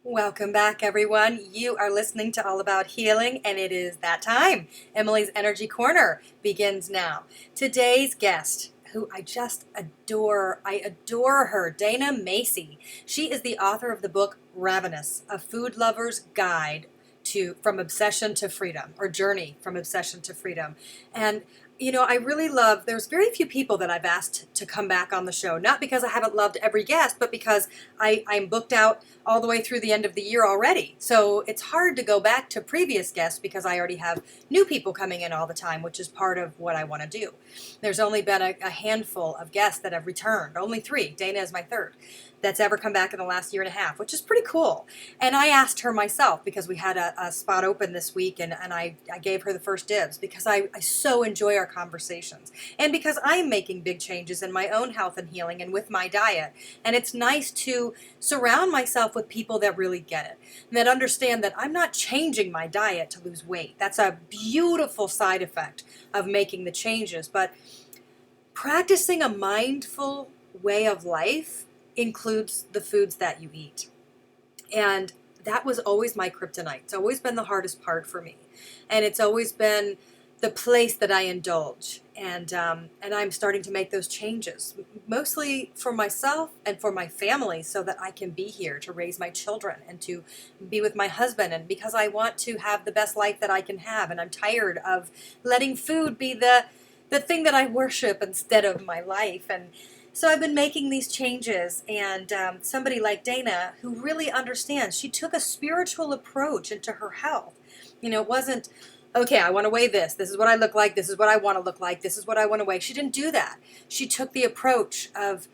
Welcome back, everyone. You are listening to All About Healing, and it is that time. Emily's Energy Corner begins now. Today's guest, who I just adore, I adore her, Dayna Macy. She is the author of the book Ravenous, A Food Lover's Guide to From Obsession to Freedom, or Journey from Obsession to Freedom. And I really love, there's very few people that I've asked to come back on the show, not because I haven't loved every guest, but because I'm booked out all the way through the end of the year already. So it's hard to go back to previous guests because I already have new people coming in all the time, which is part of what I want to do. There's only been a handful of guests that have returned, only 3. Dayna is my 3rd. That's ever come back in the last year and a half, which is pretty cool. And I asked her myself because we had a spot open this week, and I gave her the first dibs because I so enjoy our conversations. And because I'm making big changes in my own health and healing and with my diet. And it's nice to surround myself with people that really get it and that understand that I'm not changing my diet to lose weight. That's a beautiful side effect of making the changes. But practicing a mindful way of life includes the foods that you eat. And that was always my kryptonite. It's always been the hardest part for me. And it's always been the place that I indulge. And I'm starting to make those changes, mostly for myself and for my family, so that I can be here to raise my children and to be with my husband, and because I want to have the best life that I can have. And I'm tired of letting food be the thing that I worship instead of my life. And so I've been making these changes, and somebody like Dayna, who really understands, she took a spiritual approach into her health. It wasn't, okay, I want to weigh this. This is what I look like. This is what I want to look like. This is what I want to weigh. She didn't do that. She took the approach of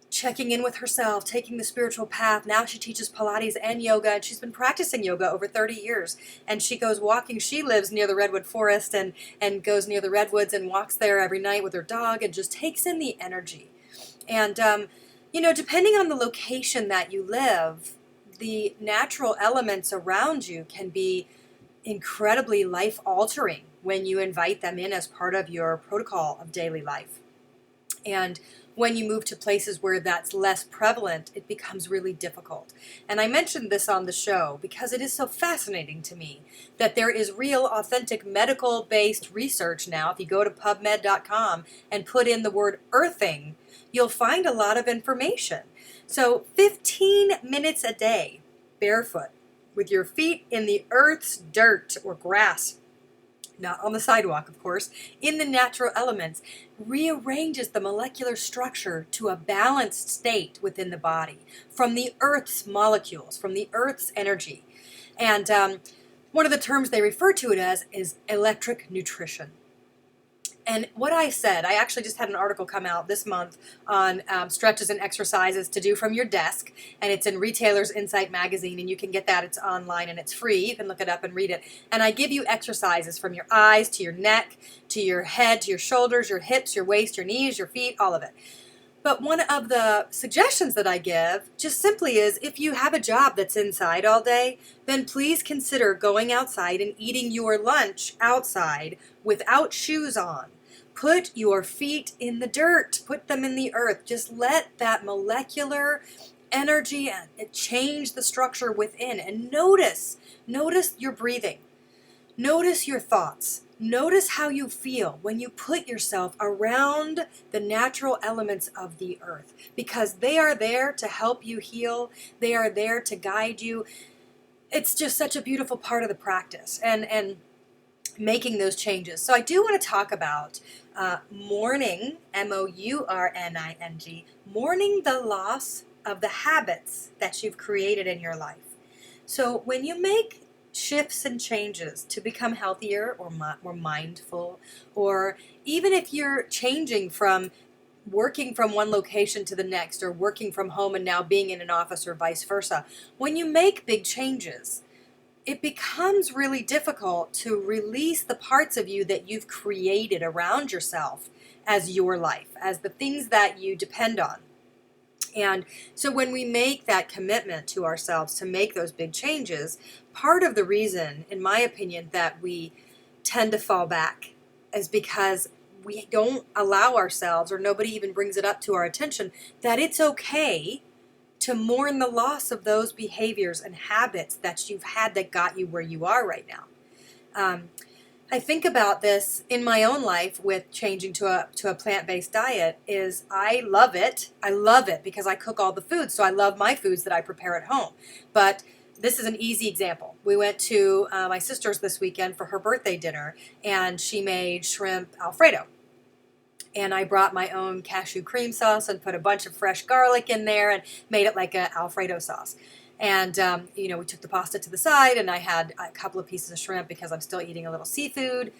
checking in with herself, taking the spiritual path. Now she teaches Pilates and yoga, and she's been practicing yoga over 30 years. And she goes walking. She lives near the redwood forest and goes near the redwoods and walks there every night with her dog and just takes in the energy. And, depending on the location that you live, the natural elements around you can be incredibly life-altering when you invite them in as part of your protocol of daily life. And when you move to places where that's less prevalent, it becomes really difficult. And I mentioned this on the show because it is so fascinating to me that there is real, authentic, medical-based research now. If you go to PubMed.com and put in the word earthing, you'll find a lot of information. So 15 minutes a day, barefoot, with your feet in the earth's dirt or grass, not on the sidewalk, of course, in the natural elements, rearranges the molecular structure to a balanced state within the body from the earth's molecules, from the earth's energy. And one of the terms they refer to it as is electric nutrition. And what I said, I actually just had an article come out this month on stretches and exercises to do from your desk, and it's in Retailer's Insight magazine, and you can get that. It's online and it's free. You can look it up and read it. And I give you exercises from your eyes to your neck, to your head, to your shoulders, your hips, your waist, your knees, your feet, all of it. But one of the suggestions that I give just simply is, if you have a job that's inside all day, then please consider going outside and eating your lunch outside without shoes on. Put your feet in the dirt. Put them in the earth. Just let that molecular energy change the structure within. And notice your breathing. Notice your thoughts. Notice how you feel when you put yourself around the natural elements of the earth, because they are there to help you heal. They are there to guide you. It's just such a beautiful part of the practice and making those changes. So I do want to talk about mourning, mourning, mourning the loss of the habits that you've created in your life. So when you make shifts and changes to become healthier or more mindful, or even if you're changing from working from one location to the next, or working from home and now being in an office, or vice versa, when you make big changes, it becomes really difficult to release the parts of you that you've created around yourself as your life, as the things that you depend on. And so when we make that commitment to ourselves to make those big changes, part of the reason, in my opinion, that we tend to fall back is because we don't allow ourselves, or nobody even brings it up to our attention, that it's okay to mourn the loss of those behaviors and habits that you've had that got you where you are right now. I think about this in my own life with changing to a plant-based diet. Is I love it. I love it because I cook all the foods, so I love my foods that I prepare at home. But this is an easy example. We went to my sister's this weekend for her birthday dinner, and she made shrimp Alfredo. And I brought my own cashew cream sauce and put a bunch of fresh garlic in there and made it like an Alfredo sauce. And, we took the pasta to the side, and I had a couple of pieces of shrimp because I'm still eating a little seafood.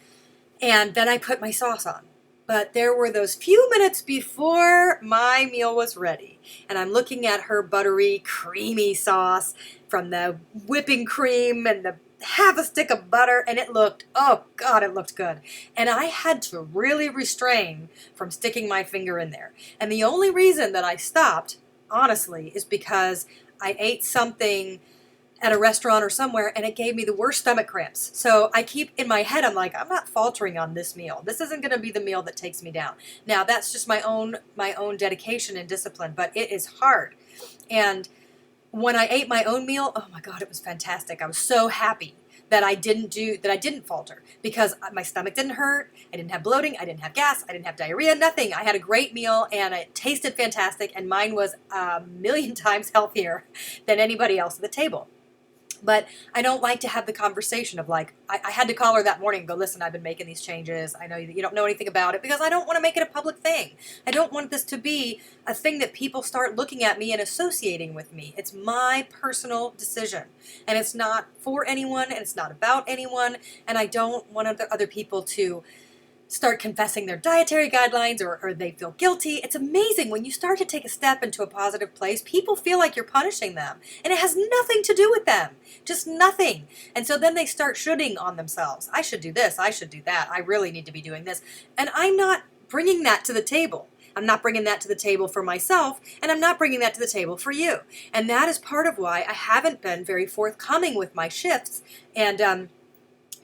And then I put my sauce on. But there were those few minutes before my meal was ready. And I'm looking at her buttery, creamy sauce from the whipping cream and the half a stick of butter, and it looked, oh God, it looked good. And I had to really restrain from sticking my finger in there. And the only reason that I stopped, honestly, is because I ate something at a restaurant or somewhere, and it gave me the worst stomach cramps. So I keep in my head, I'm like, I'm not faltering on this meal. This isn't going to be the meal that takes me down. Now, that's just my own dedication and discipline, but it is hard. And when I ate my own meal, oh my God, it was fantastic. I was so happy that I didn't falter, because my stomach didn't hurt. I didn't have bloating. I didn't have gas. I didn't have diarrhea, nothing. I had a great meal, and it tasted fantastic, and mine was a million times healthier than anybody else at the table. But I don't like to have the conversation of like, I had to call her that morning and go, listen, I've been making these changes. I know that you don't know anything about it, because I don't want to make it a public thing. I don't want this to be a thing that people start looking at me and associating with me. It's my personal decision, and it's not for anyone, and it's not about anyone, and I don't want other people to start confessing their dietary guidelines, or they feel guilty. It's amazing when you start to take a step into a positive place, people feel like you're punishing them, and it has nothing to do with them, just nothing. And so then they start shoulding on themselves. I should do this, I should do that, I really need to be doing this. And I'm not bringing that to the table. I'm not bringing that to the table for myself, and I'm not bringing that to the table for you. And that is part of why I haven't been very forthcoming with my shifts and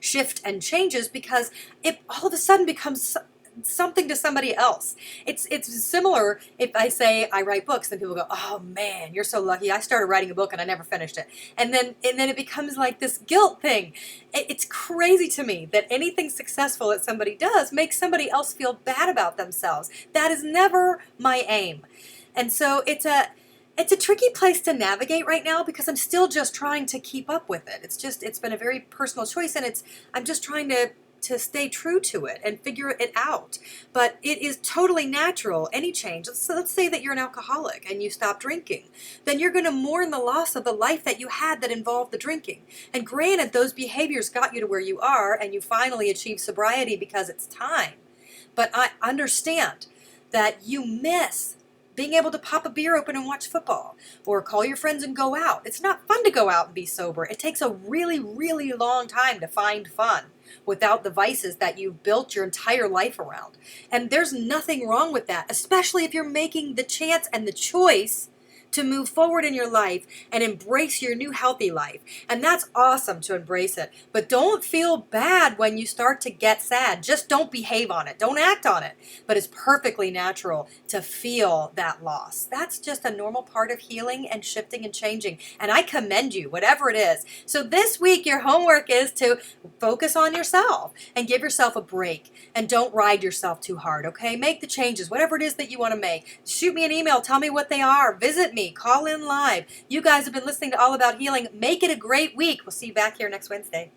shift and changes, because it all of a sudden becomes something to somebody else. It's similar if I say I write books, and people go, oh man, you're so lucky. I started writing a book and I never finished it. And then it becomes like this guilt thing. It's crazy to me that anything successful that somebody does makes somebody else feel bad about themselves. That is never my aim. And so it's a tricky place to navigate right now, because I'm still just trying to keep up with it. It's been a very personal choice, and I'm just trying to stay true to it and figure it out. But it is totally natural, any change. Let's say that you're an alcoholic and you stop drinking. Then you're going to mourn the loss of the life that you had that involved the drinking. And granted, those behaviors got you to where you are, and you finally achieved sobriety because it's time. But I understand that you miss being able to pop a beer open and watch football, or call your friends and go out. It's not fun to go out and be sober. It takes a really, really long time to find fun without the vices that you've built your entire life around. And there's nothing wrong with that, especially if you're making the chance and the choice to move forward in your life and embrace your new healthy life. And that's awesome to embrace it. But don't feel bad when you start to get sad. Just don't behave on it. Don't act on it. But it's perfectly natural to feel that loss. That's just a normal part of healing and shifting and changing. And I commend you, whatever it is. So this week, your homework is to focus on yourself and give yourself a break. And don't ride yourself too hard, okay? Make the changes, whatever it is that you want to make. Shoot me an email. Tell me what they are. Visit me. Call in live. You guys have been listening to All About Healing. Make it a great week. We'll see you back here next Wednesday.